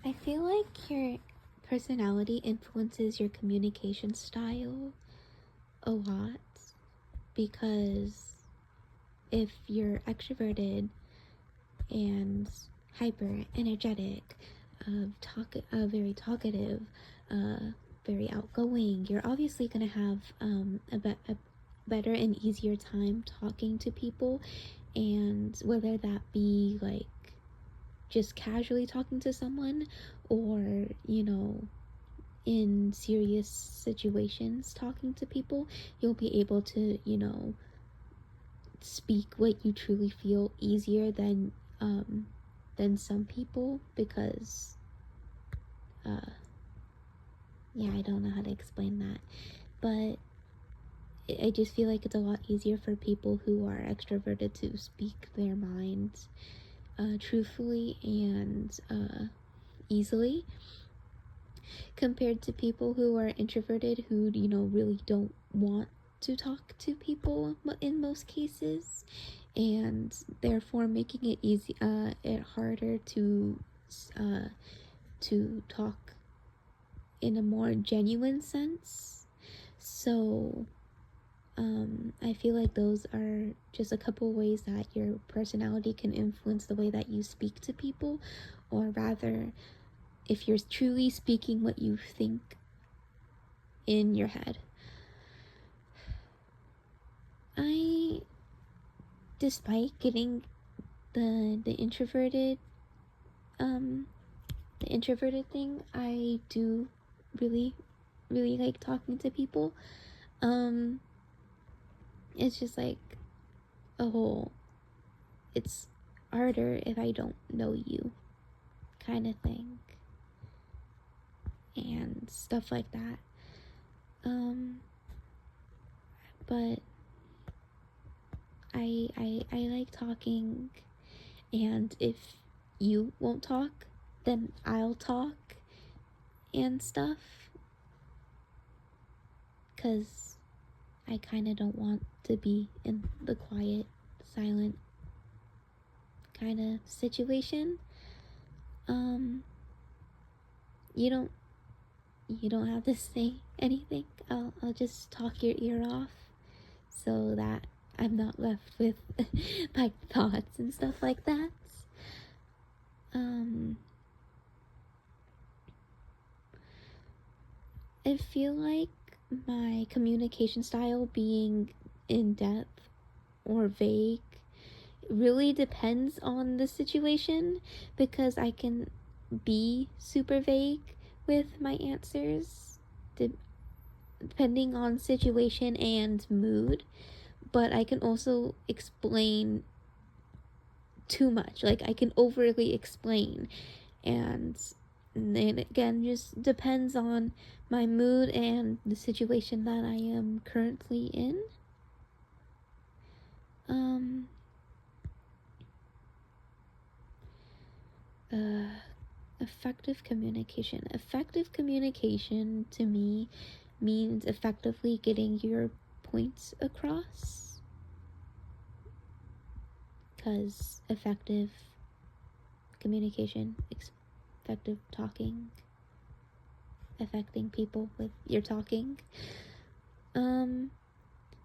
I feel like your personality influences your communication style a lot because if you're extroverted and hyper energetic, very talkative, uh, very outgoing, you're obviously gonna have a better and easier time talking to people, and whether that be like just casually talking to someone or in serious situations talking to people, you'll be able to speak what you truly feel easier than some people because yeah, I don't know how to explain that, but I just feel like it's a lot easier for people who are extroverted to speak their minds truthfully and easily, compared to people who are introverted who really don't want to talk to people in most cases, and therefore making it harder uh, to talk in a more genuine sense. So I feel like those are just a couple ways that your personality can influence the way that you speak to people, or rather, if you're truly speaking what you think in your head. I, despite getting the introverted um the introverted thing, I do really really like talking to people. Um it's just like a whole it's harder if I don't know you kind of thing and stuff like that. Um but I like talking, and if you won't talk, then I'll talk and stuff, because I kind of don't want to be in the quiet, silent kind of situation. Um, you don't have to say anything. I'll just talk your ear off so that I'm not left with my thoughts and stuff like that. Um, I feel like my communication style being in depth or vague really depends on the situation, because I can be super vague with my answers depending on situation and mood, but I can also explain too much. Like, I can overly explain, and then again, just depends on my mood and the situation that I am currently in. Um, uh, Effective communication. Effective communication to me means effectively getting your points across. Because effective communication, effective talking, affecting people with your talking.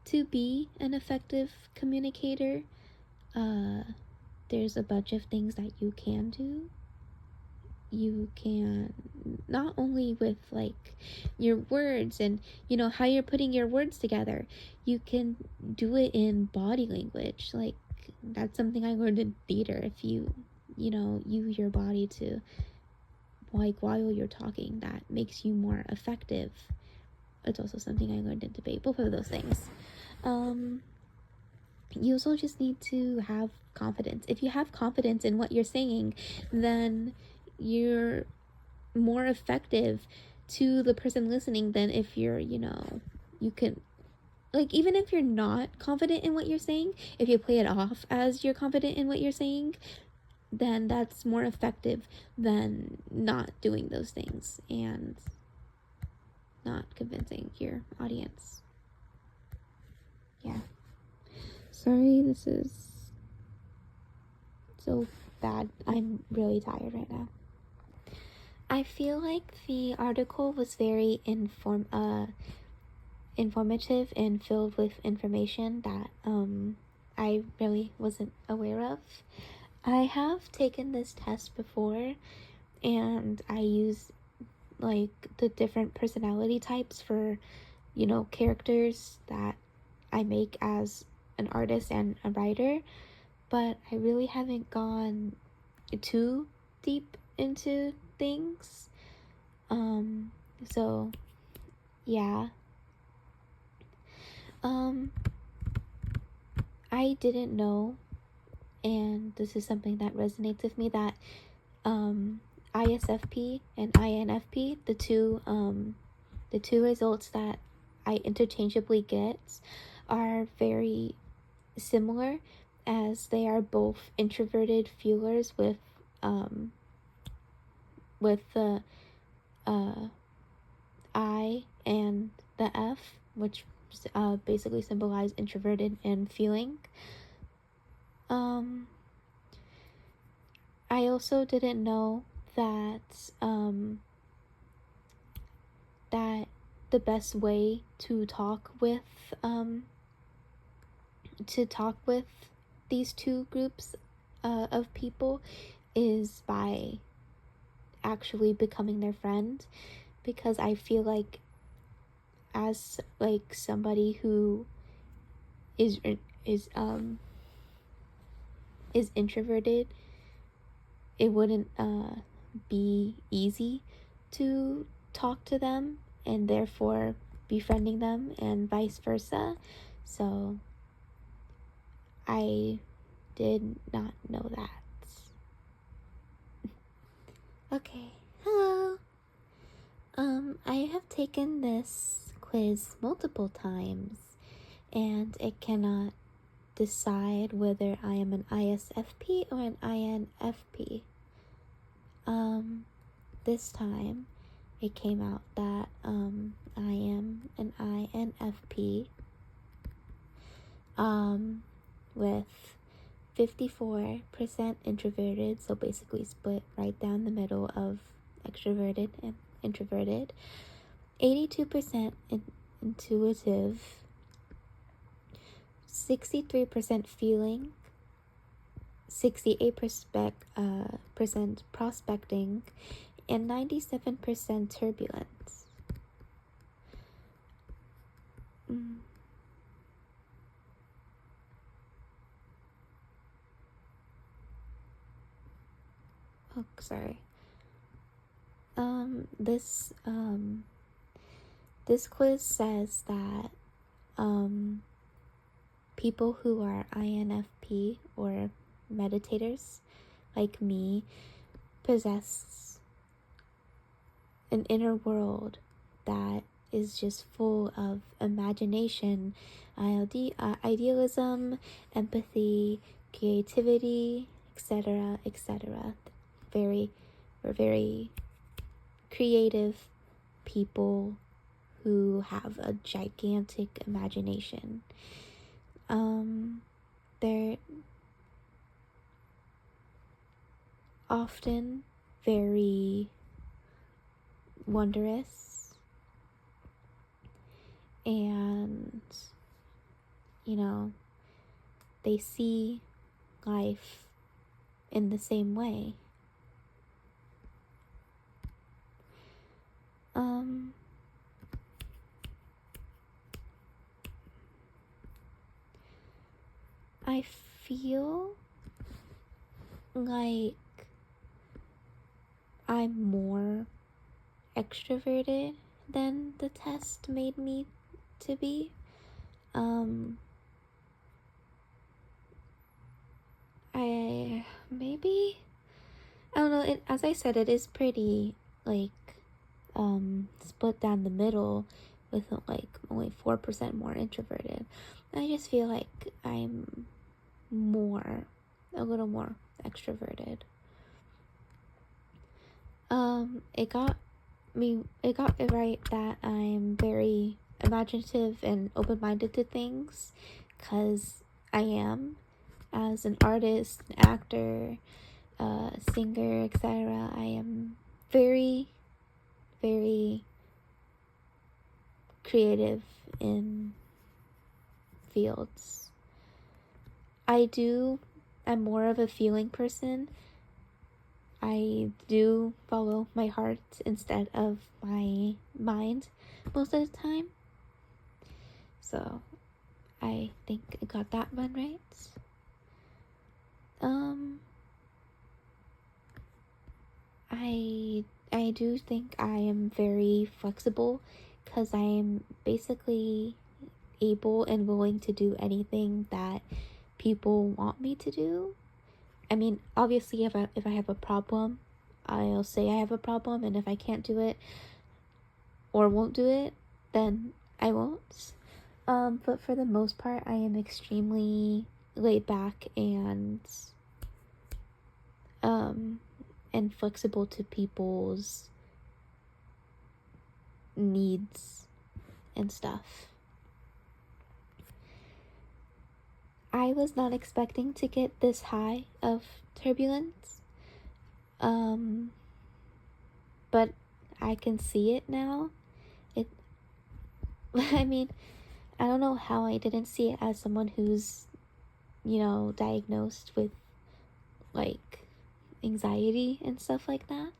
To be an effective communicator, there's a bunch of things that you can do. You can, not only with like your words and how you're putting your words together, you can do it in body language. Like, that's something I learned in theater. If you use your body to, like, while you're talking, that makes you more effective. It's also something I learned in debate, both of those things. You also just need to have confidence. If you have confidence in what you're saying, then you're more effective to the person listening than if you can, like, even if you're not confident in what you're saying, if you play it off as you're confident in what you're saying, then that's more effective than not doing those things and not convincing your audience. Yeah. Sorry, this is so bad. I'm really tired right now. I feel like the article was very informative and filled with information that I really wasn't aware of. I have taken this test before, and I use like the different personality types for, you know, characters that I make as an artist and a writer, but I really haven't gone too deep into things. So yeah. I didn't know, and this is something that resonates with me, that ISFP and INFP, the two results that I interchangeably get, are very similar, as they are both introverted feelers with the I and the F, which basically symbolize introverted and feeling. I also didn't know that that the best way to talk with these two groups of people is by actually becoming their friend, because I feel like, as like somebody who is introverted, it wouldn't be easy to talk to them and therefore befriending them, and vice versa. So I did not know that. Okay, hello. I have taken this quiz multiple times, and it cannot decide whether I am an ISFP or an INFP. This time it came out that I am an INFP, with 54% introverted, so basically split right down the middle of extroverted and introverted, 82% intuitive, 63% feeling, 68% prospecting, and 97% turbulence. Oh, sorry. This quiz says that people who are INFP or meditators like me possess an inner world that is just full of imagination, idealism, empathy, creativity, etc., etc. We're very creative people who have a gigantic imagination. They're often very wondrous, and they see life in the same way. I feel like I'm more extroverted than the test made me to be. I don't know, as I said, it is pretty split down the middle, with only 4% more introverted. I just feel like I'm a little more extroverted. It got it right that I'm very imaginative and open-minded to things, because I am, as an artist, an actor, singer, etc. I am very, very creative in fields. I'm more of a feeling person. I do follow my heart instead of my mind most of the time. So I think I got that one right. I do think I am very flexible because I am basically able and willing to do anything that people want me to do. I mean, obviously, if I have a problem, I'll say I have a problem, and if I can't do it or won't do it, then I won't. But for the most part, I am extremely laid back and flexible to people's needs and stuff. I was not expecting to get this high of turbulence, but I can see it now. I mean, I don't know how I didn't see it as someone who's, diagnosed with, like, anxiety and stuff like that.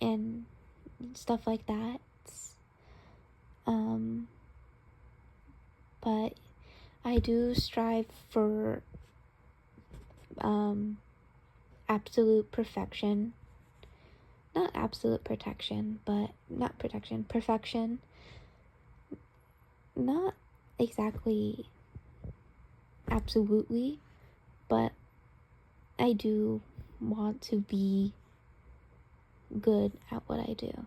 And stuff like that. But I do strive for, absolute perfection. Not absolute protection, but not protection, perfection. Not exactly absolutely, but I do want to be good at what I do.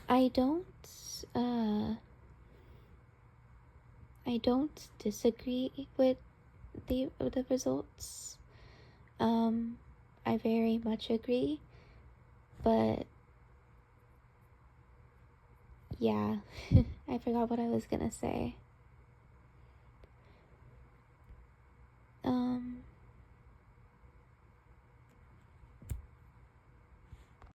I don't disagree with the results. I very much agree, but yeah, I forgot what I was gonna say.